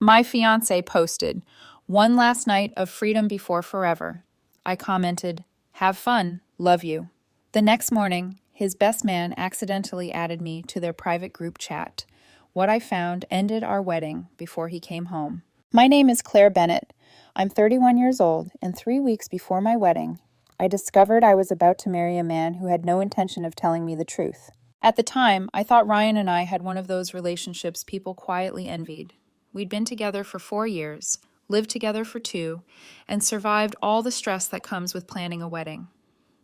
My fiancé posted, "One last night of freedom before forever." I commented, "Have fun, love you." The next morning, his best man accidentally added me to their private group chat. What I found ended our wedding before he came home. My name is Claire Bennett. I'm 31 years old, and 3 weeks before my wedding, I discovered I was about to marry a man who had no intention of telling me the truth. At the time, I thought Ryan and I had one of those relationships people quietly envied. We'd been together for 4 years, lived together for 2, and survived all the stress that comes with planning a wedding.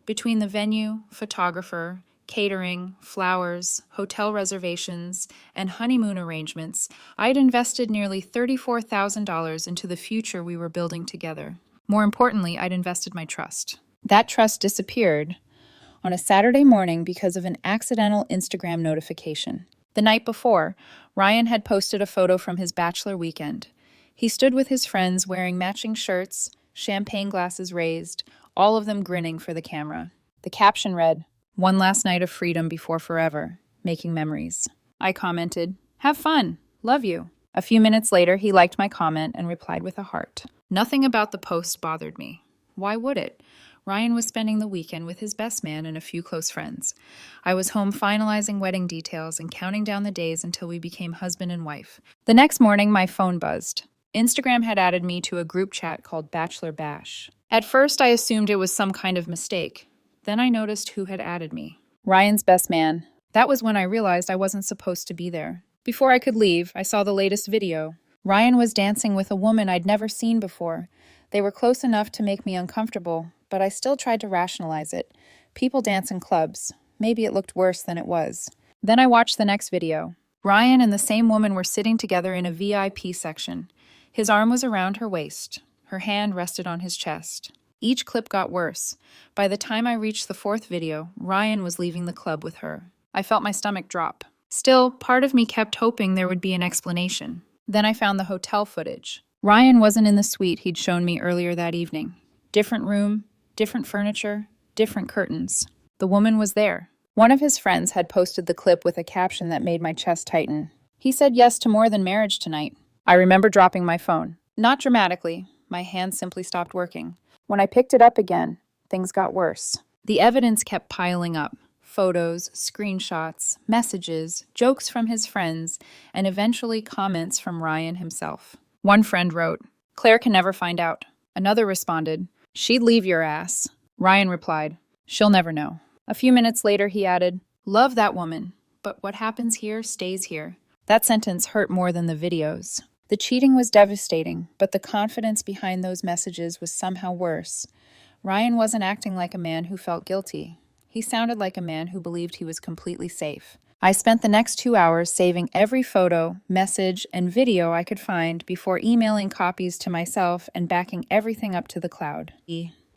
Between the venue, photographer, catering, flowers, hotel reservations, and honeymoon arrangements, I'd invested nearly $34,000 into the future we were building together. More importantly, I'd invested my trust. That trust disappeared on a Saturday morning because of an accidental Instagram notification. The night before, Ryan had posted a photo from his bachelor weekend. He stood with his friends wearing matching shirts, champagne glasses raised, all of them grinning for the camera. The caption read, "One last night of freedom before forever, making memories." I commented, "Have fun, love you." A few minutes later, he liked my comment and replied with a heart. Nothing about the post bothered me. Why would it? Ryan was spending the weekend with his best man and a few close friends. I was home finalizing wedding details and counting down the days until we became husband and wife. The next morning, my phone buzzed. Instagram had added me to a group chat called Bachelor Bash. At first, I assumed it was some kind of mistake. Then I noticed who had added me. Ryan's best man. That was when I realized I wasn't supposed to be there. Before I could leave, I saw the latest video. Ryan was dancing with a woman I'd never seen before. They were close enough to make me uncomfortable, but I still tried to rationalize it. People dance in clubs. Maybe it looked worse than it was. Then I watched the next video. Ryan and the same woman were sitting together in a VIP section. His arm was around her waist. Her hand rested on his chest. Each clip got worse. By the time I reached the fourth video, Ryan was leaving the club with her. I felt my stomach drop. Still, part of me kept hoping there would be an explanation. Then I found the hotel footage. Ryan wasn't in the suite he'd shown me earlier that evening. Different room, different furniture, different curtains. The woman was there. One of his friends had posted the clip with a caption that made my chest tighten. He said yes to more than marriage tonight. I remember dropping my phone. Not dramatically. My hand simply stopped working. When I picked it up again, things got worse. The evidence kept piling up. Photos, screenshots, messages, jokes from his friends, and eventually comments from Ryan himself. One friend wrote, "Claire can never find out." Another responded, "She'd leave your ass." Ryan replied, "She'll never know." A few minutes later, he added, "Love that woman, but what happens here stays here." That sentence hurt more than the videos. The cheating was devastating, but the confidence behind those messages was somehow worse. Ryan wasn't acting like a man who felt guilty. He sounded like a man who believed he was completely safe. I spent the next 2 hours saving every photo, message, and video I could find before emailing copies to myself and backing everything up to the cloud.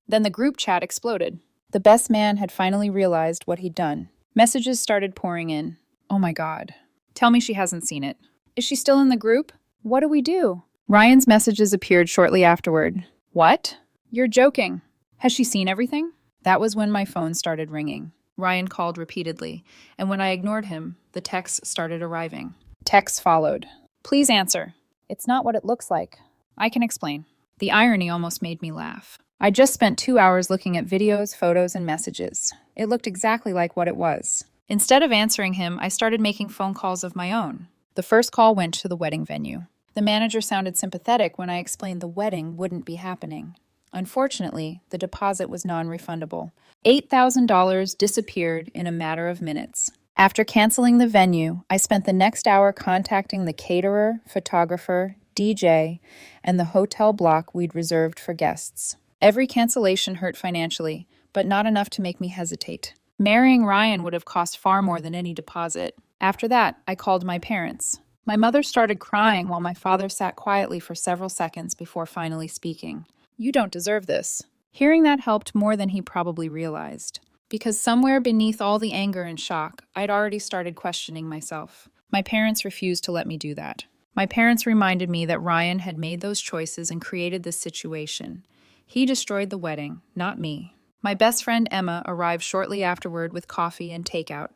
Then the group chat exploded. The best man had finally realized what he'd done. Messages started pouring in. "Oh my God. Tell me she hasn't seen it. Is she still in the group? What do we do?" Ryan's messages appeared shortly afterward. "What? You're joking. Has she seen everything?" That was when my phone started ringing. Ryan called repeatedly, and when I ignored him, the texts started arriving. Texts followed. "Please answer. It's not what it looks like. I can explain." The irony almost made me laugh. I just spent 2 hours looking at videos, photos, and messages. It looked exactly like what it was. Instead of answering him, I started making phone calls of my own. The first call went to the wedding venue. The manager sounded sympathetic when I explained the wedding wouldn't be happening. Unfortunately, the deposit was non-refundable. $8,000 disappeared in a matter of minutes. After canceling the venue, I spent the next hour contacting the caterer, photographer, DJ, and the hotel block we'd reserved for guests. Every cancellation hurt financially, but not enough to make me hesitate. Marrying Ryan would have cost far more than any deposit. After that, I called my parents. My mother started crying while my father sat quietly for several seconds before finally speaking. "You don't deserve this." Hearing that helped more than he probably realized. Because somewhere beneath all the anger and shock, I'd already started questioning myself. My parents refused to let me do that. My parents reminded me that Ryan had made those choices and created this situation. He destroyed the wedding, not me. My best friend Emma arrived shortly afterward with coffee and takeout.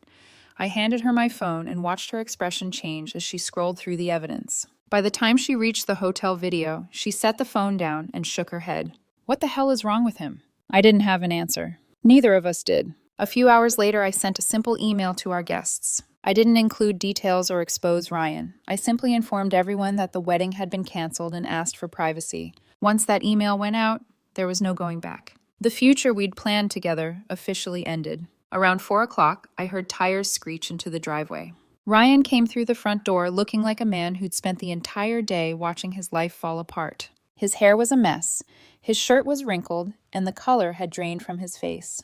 I handed her my phone and watched her expression change as she scrolled through the evidence. By the time she reached the hotel video, she set the phone down and shook her head. What the hell is wrong with him? I didn't have an answer. Neither of us did. A few hours later, I sent a simple email to our guests. I didn't include details or expose Ryan. I simply informed everyone that the wedding had been canceled and asked for privacy. Once that email went out, there was no going back. The future we'd planned together officially ended. Around 4 o'clock, I heard tires screech into the driveway. Ryan came through the front door looking like a man who'd spent the entire day watching his life fall apart. His hair was a mess, his shirt was wrinkled, and the color had drained from his face.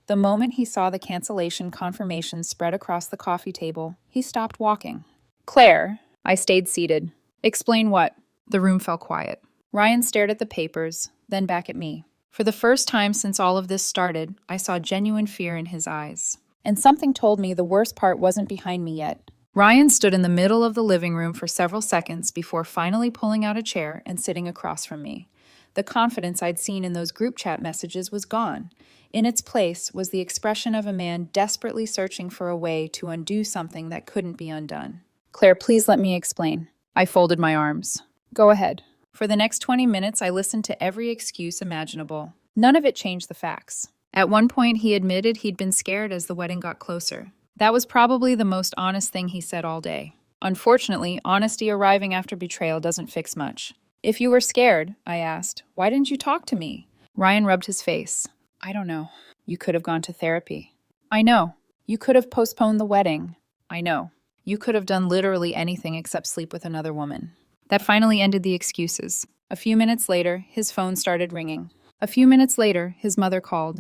The moment he saw the cancellation confirmation spread across the coffee table, he stopped walking. Claire, I stayed seated. Explain what? The room fell quiet. Ryan stared at the papers, then back at me. For the first time since all of this started, I saw genuine fear in his eyes. And something told me the worst part wasn't behind me yet. Ryan stood in the middle of the living room for several seconds before finally pulling out a chair and sitting across from me. The confidence I'd seen in those group chat messages was gone. In its place was the expression of a man desperately searching for a way to undo something that couldn't be undone. Claire, please let me explain. I folded my arms. Go ahead. For the next 20 minutes, I listened to every excuse imaginable. None of it changed the facts. At one point, he admitted he'd been scared as the wedding got closer. That was probably the most honest thing he said all day. Unfortunately, honesty arriving after betrayal doesn't fix much. If you were scared, I asked, why didn't you talk to me? Ryan rubbed his face. I don't know. You could have gone to therapy. I know. You could have postponed the wedding. I know. You could have done literally anything except sleep with another woman. That finally ended the excuses. A few minutes later, his phone started ringing. A few minutes later, his mother called.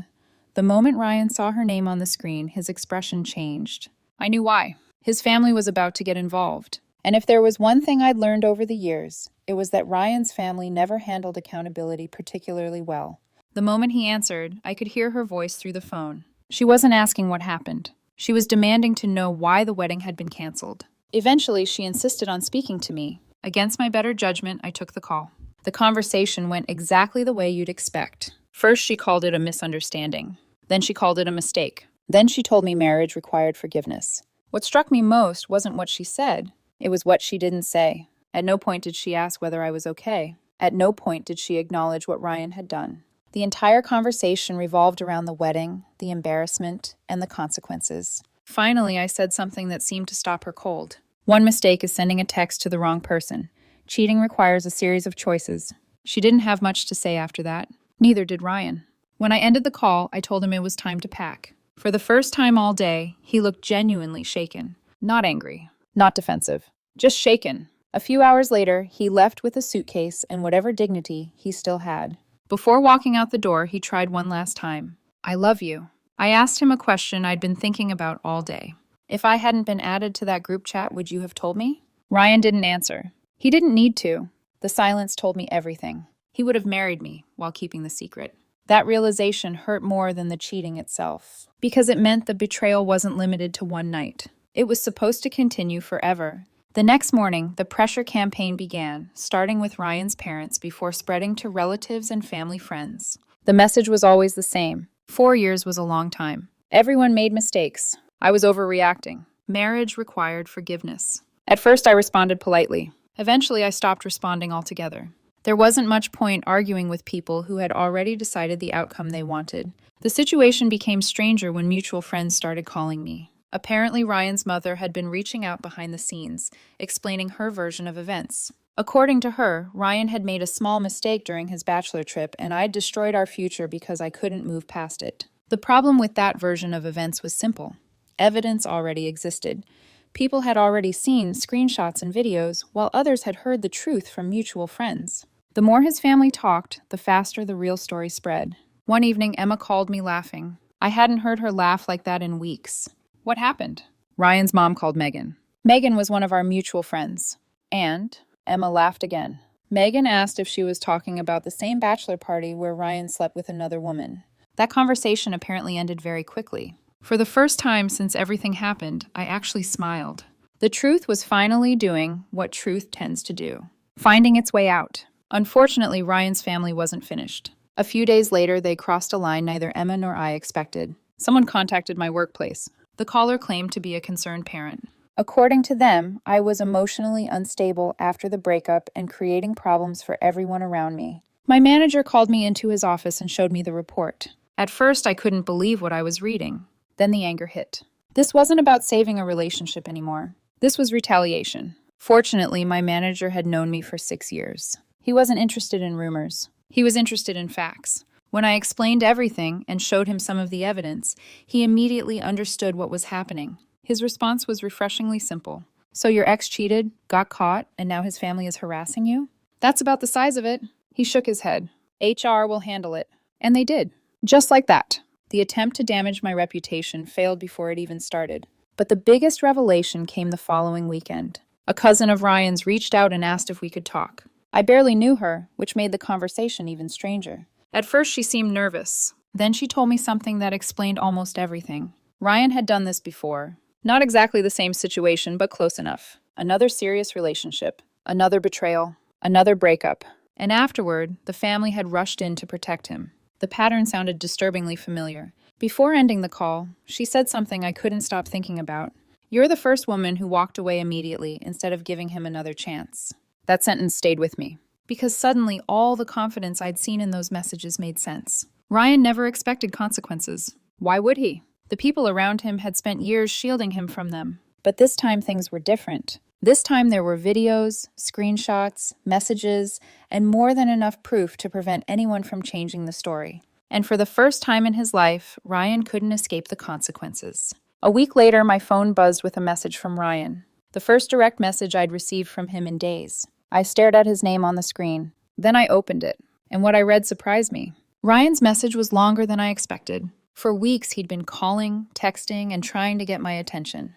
The moment Ryan saw her name on the screen, his expression changed. I knew why. His family was about to get involved. And if there was one thing I'd learned over the years, it was that Ryan's family never handled accountability particularly well. The moment he answered, I could hear her voice through the phone. She wasn't asking what happened. She was demanding to know why the wedding had been canceled. Eventually, she insisted on speaking to me. Against my better judgment, I took the call. The conversation went exactly the way you'd expect. First, she called it a misunderstanding. Then she called it a mistake. Then she told me marriage required forgiveness. What struck me most wasn't what she said. It was what she didn't say. At no point did she ask whether I was okay. At no point did she acknowledge what Ryan had done. The entire conversation revolved around the wedding, the embarrassment, and the consequences. Finally, I said something that seemed to stop her cold. One mistake is sending a text to the wrong person. Cheating requires a series of choices. She didn't have much to say after that. Neither did Ryan. When I ended the call, I told him it was time to pack. For the first time all day, he looked genuinely shaken. Not angry, not defensive, just shaken. A few hours later, he left with a suitcase and whatever dignity he still had. Before walking out the door, he tried one last time. I love you. I asked him a question I'd been thinking about all day. If I hadn't been added to that group chat, would you have told me? Ryan didn't answer. He didn't need to. The silence told me everything. He would have married me while keeping the secret. That realization hurt more than the cheating itself, because it meant the betrayal wasn't limited to one night. It was supposed to continue forever. The next morning, the pressure campaign began, starting with Ryan's parents before spreading to relatives and family friends. The message was always the same. 4 years was a long time. Everyone made mistakes. I was overreacting. Marriage required forgiveness. At first, I responded politely. Eventually, I stopped responding altogether. There wasn't much point arguing with people who had already decided the outcome they wanted. The situation became stranger when mutual friends started calling me. Apparently, Ryan's mother had been reaching out behind the scenes, explaining her version of events. According to her, Ryan had made a small mistake during his bachelor trip, and I'd destroyed our future because I couldn't move past it. The problem with that version of events was simple. Evidence already existed. People had already seen screenshots and videos, while others had heard the truth from mutual friends. The more his family talked, the faster the real story spread. One evening, Emma called me laughing. I hadn't heard her laugh like that in weeks. What happened? Ryan's mom called Megan. Megan was one of our mutual friends. And Emma laughed again. Megan asked if she was talking about the same bachelor party where Ryan slept with another woman. That conversation apparently ended very quickly. For the first time since everything happened, I actually smiled. The truth was finally doing what truth tends to do, finding its way out. Unfortunately, Ryan's family wasn't finished. A few days later, they crossed a line neither Emma nor I expected. Someone contacted my workplace. The caller claimed to be a concerned parent. According to them, I was emotionally unstable after the breakup and creating problems for everyone around me. My manager called me into his office and showed me the report. At first, I couldn't believe what I was reading. Then the anger hit. This wasn't about saving a relationship anymore. This was retaliation. Fortunately, my manager had known me for 6 years. He wasn't interested in rumors. He was interested in facts. When I explained everything and showed him some of the evidence, he immediately understood what was happening. His response was refreshingly simple. So your ex cheated, got caught, and now his family is harassing you? That's about the size of it. He shook his head. HR will handle it. And they did. Just like that. The attempt to damage my reputation failed before it even started. But the biggest revelation came the following weekend. A cousin of Ryan's reached out and asked if we could talk. I barely knew her, which made the conversation even stranger. At first, she seemed nervous. Then she told me something that explained almost everything. Ryan had done this before. Not exactly the same situation, but close enough. Another serious relationship. Another betrayal. Another breakup. And afterward, the family had rushed in to protect him. The pattern sounded disturbingly familiar. Before ending the call, she said something I couldn't stop thinking about. You're the first woman who walked away immediately instead of giving him another chance. That sentence stayed with me, because suddenly all the confidence I'd seen in those messages made sense. Ryan never expected consequences. Why would he? The people around him had spent years shielding him from them. But this time things were different. This time there were videos, screenshots, messages, and more than enough proof to prevent anyone from changing the story. And for the first time in his life, Ryan couldn't escape the consequences. A week later, my phone buzzed with a message from Ryan. The first direct message I'd received from him in days. I stared at his name on the screen. Then I opened it, and what I read surprised me. Ryan's message was longer than I expected. For weeks, he'd been calling, texting, and trying to get my attention.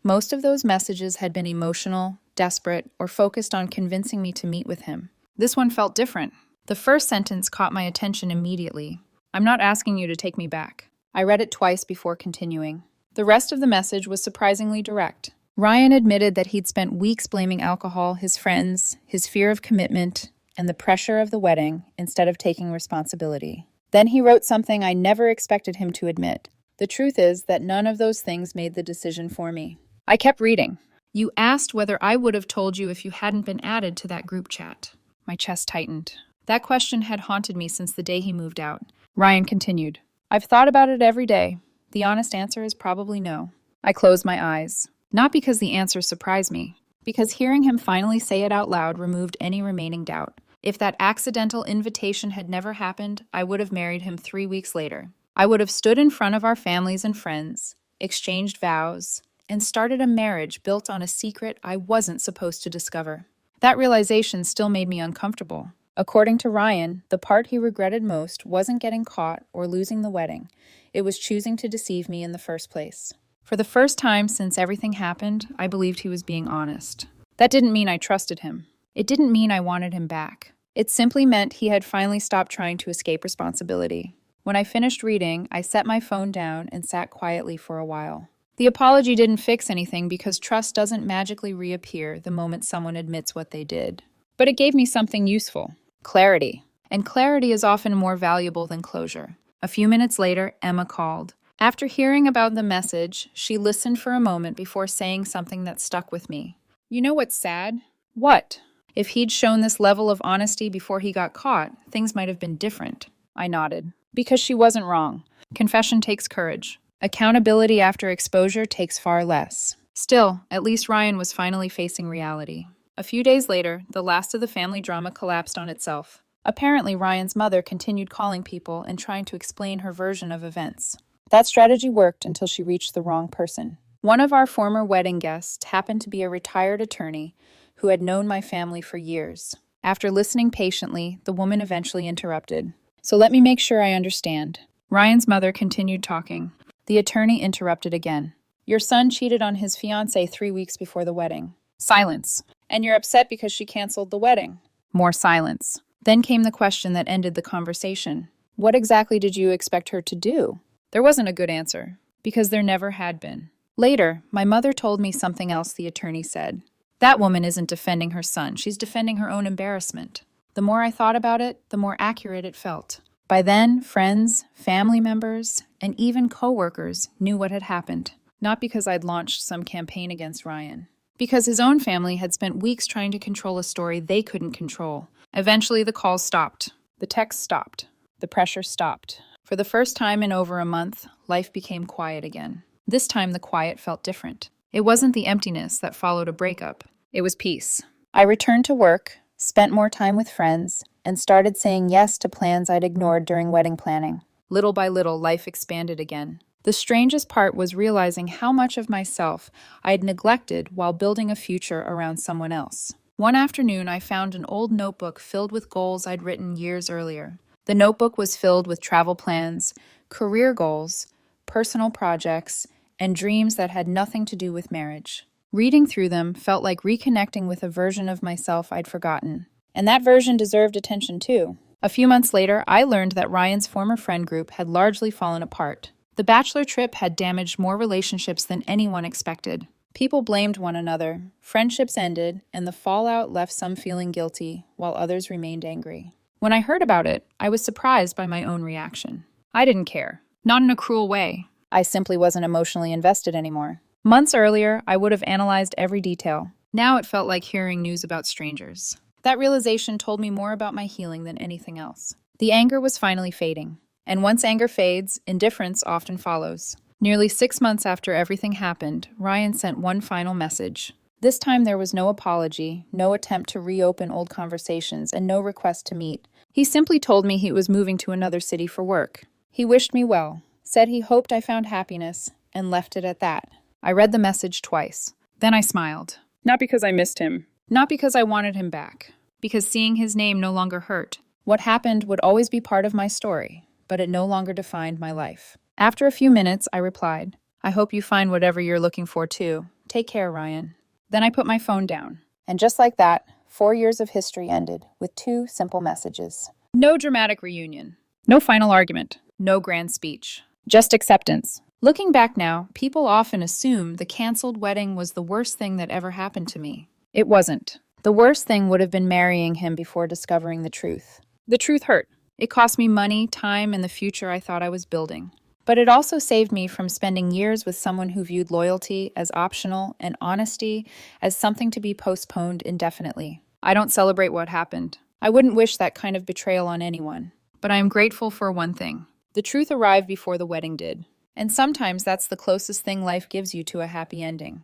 Most of those messages had been emotional, desperate, or focused on convincing me to meet with him. This one felt different. The first sentence caught my attention immediately. I'm not asking you to take me back. I read it twice before continuing. The rest of the message was surprisingly direct. Ryan admitted that he'd spent weeks blaming alcohol, his friends, his fear of commitment, and the pressure of the wedding instead of taking responsibility. Then he wrote something I never expected him to admit. The truth is that none of those things made the decision for me. I kept reading. You asked whether I would have told you if you hadn't been added to that group chat. My chest tightened. That question had haunted me since the day he moved out. Ryan continued. I've thought about it every day. The honest answer is probably no. I closed my eyes. Not because the answer surprised me, because hearing him finally say it out loud removed any remaining doubt. If that accidental invitation had never happened, I would have married him 3 weeks later. I would have stood in front of our families and friends, exchanged vows, and started a marriage built on a secret I wasn't supposed to discover. That realization still made me uncomfortable. According to Ryan, the part he regretted most wasn't getting caught or losing the wedding. It was choosing to deceive me in the first place. For the first time since everything happened, I believed he was being honest. That didn't mean I trusted him. It didn't mean I wanted him back. It simply meant he had finally stopped trying to escape responsibility. When I finished reading, I set my phone down and sat quietly for a while. The apology didn't fix anything because trust doesn't magically reappear the moment someone admits what they did. But it gave me something useful. Clarity. And clarity is often more valuable than closure. A few minutes later, Emma called. After hearing about the message, she listened for a moment before saying something that stuck with me. You know what's sad? What? If he'd shown this level of honesty before he got caught, things might have been different. I nodded. Because she wasn't wrong. Confession takes courage. Accountability after exposure takes far less. Still, at least Ryan was finally facing reality. A few days later, the last of the family drama collapsed on itself. Apparently, Ryan's mother continued calling people and trying to explain her version of events. That strategy worked until she reached the wrong person. One of our former wedding guests happened to be a retired attorney who had known my family for years. After listening patiently, the woman eventually interrupted. So let me make sure I understand. Ryan's mother continued talking. The attorney interrupted again. Your son cheated on his fiancé 3 weeks before the wedding. Silence. And you're upset because she canceled the wedding. More silence. Then came the question that ended the conversation. What exactly did you expect her to do? There wasn't a good answer, because there never had been. Later, my mother told me something else the attorney said. That woman isn't defending her son, she's defending her own embarrassment. The more I thought about it, the more accurate it felt. By then, friends, family members, and even coworkers knew what had happened. not because I'd launched some campaign against Ryan. Because his own family had spent weeks trying to control a story they couldn't control. Eventually, the calls stopped. The texts stopped. The pressure stopped. For the first time in over a month, life became quiet again. This time, the quiet felt different. It wasn't the emptiness that followed a breakup. It was peace. I returned to work, spent more time with friends, and started saying yes to plans I'd ignored during wedding planning. Little by little, life expanded again. The strangest part was realizing how much of myself I'd neglected while building a future around someone else. One afternoon, I found an old notebook filled with goals I'd written years earlier. The notebook was filled with travel plans, career goals, personal projects, and dreams that had nothing to do with marriage. Reading through them felt like reconnecting with a version of myself I'd forgotten. And that version deserved attention too. A few months later, I learned that Ryan's former friend group had largely fallen apart. The bachelor trip had damaged more relationships than anyone expected. People blamed one another, friendships ended, and the fallout left some feeling guilty, while others remained angry. When I heard about it, I was surprised by my own reaction. I didn't care. Not in a cruel way. I simply wasn't emotionally invested anymore. Months earlier, I would have analyzed every detail. Now it felt like hearing news about strangers. That realization told me more about my healing than anything else. The anger was finally fading. And once anger fades, indifference often follows. Nearly 6 months after everything happened, Ryan sent one final message. This time there was no apology, no attempt to reopen old conversations, and no request to meet. He simply told me he was moving to another city for work. He wished me well, said he hoped I found happiness, and left it at that. I read the message twice. Then I smiled. Not because I missed him. Not because I wanted him back. Because seeing his name no longer hurt. What happened would always be part of my story, but it no longer defined my life. After a few minutes, I replied, I hope you find whatever you're looking for too. Take care, Ryan. Then I put my phone down. And just like that, 4 years of history ended with 2 simple messages. No dramatic reunion. No final argument. No grand speech. Just acceptance. Looking back now, people often assume the canceled wedding was the worst thing that ever happened to me. It wasn't. The worst thing would have been marrying him before discovering the truth. The truth hurt. It cost me money, time, and the future I thought I was building. But it also saved me from spending years with someone who viewed loyalty as optional and honesty as something to be postponed indefinitely. I don't celebrate what happened. I wouldn't wish that kind of betrayal on anyone. But I am grateful for one thing. The truth arrived before the wedding did. And sometimes that's the closest thing life gives you to a happy ending.